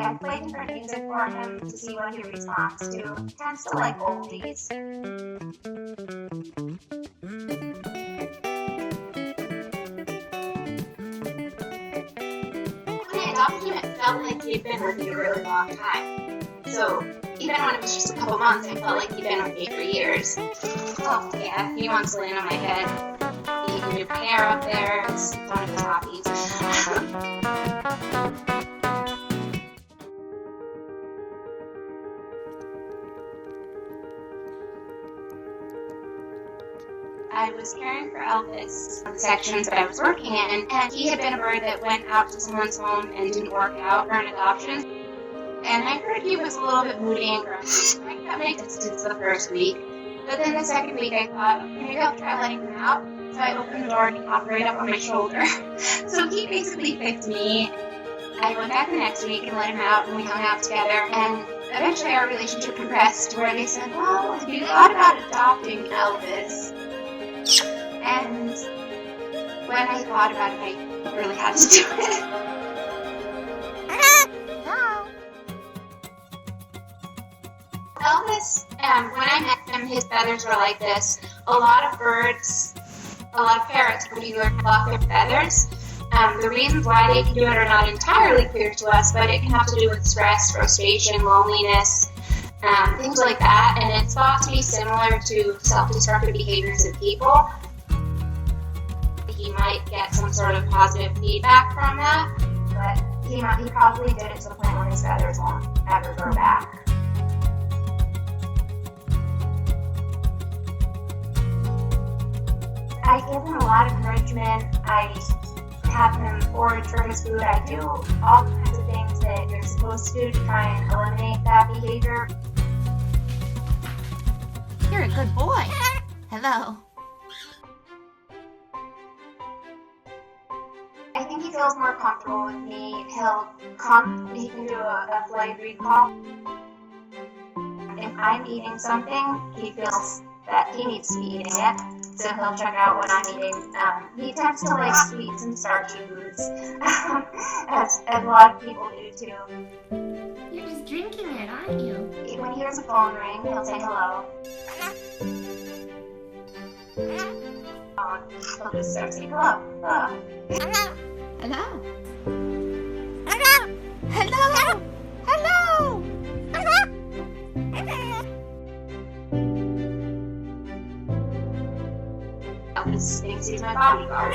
I play different music for him to see what he responds to. He tends to like oldies. When I adopted him, it felt like he'd been with me a really long time. So even when it was just a couple months, I felt like he'd been with me for years. Oh yeah, he wants to land on my head. He can do my hair up there. It's one of his hobbies. I was caring for Elvis in the sections that I was working in, and he had been a bird that went out to someone's home and didn't work out for an adoption. And I heard he was a little bit moody and grumpy. I kept my distance the first week, but then the second week I thought, okay, maybe I'll try letting him out. So I opened the door and he hopped right up on my shoulder. So he basically picked me. I went back the next week and let him out, and we hung out together. And eventually our relationship progressed to where they said, well, have you thought about adopting Elvis? And when I thought about it, I really had to do it. Elvis, when I met him, his feathers were like this. A lot of parrots can do it off their feathers. The reasons why they can do it are not entirely clear to us, but it can have to do with stress, frustration, loneliness, things like that. And it's thought to be similar to self-destructive behaviors in people. He might get some sort of positive feedback from that, but he probably did it to the point where his feathers won't ever grow back. I give him a lot of encouragement. I have him forage for his food. I do all kinds of things that you're supposed to do to try and eliminate that behavior. You're a good boy. Hello. I think he feels more comfortable with me. He can do a flight recall. If I'm eating something, he feels that he needs to be eating it. So he'll check out what I'm eating. He tends to like sweets and starchy foods, as a lot of people do too. You're just drinking it, aren't you? When he hears a phone ring, he'll say hello. He'll just start saying hello. Hello. Hello. Hello. Hello. Elvis thinks he's my bodyguard.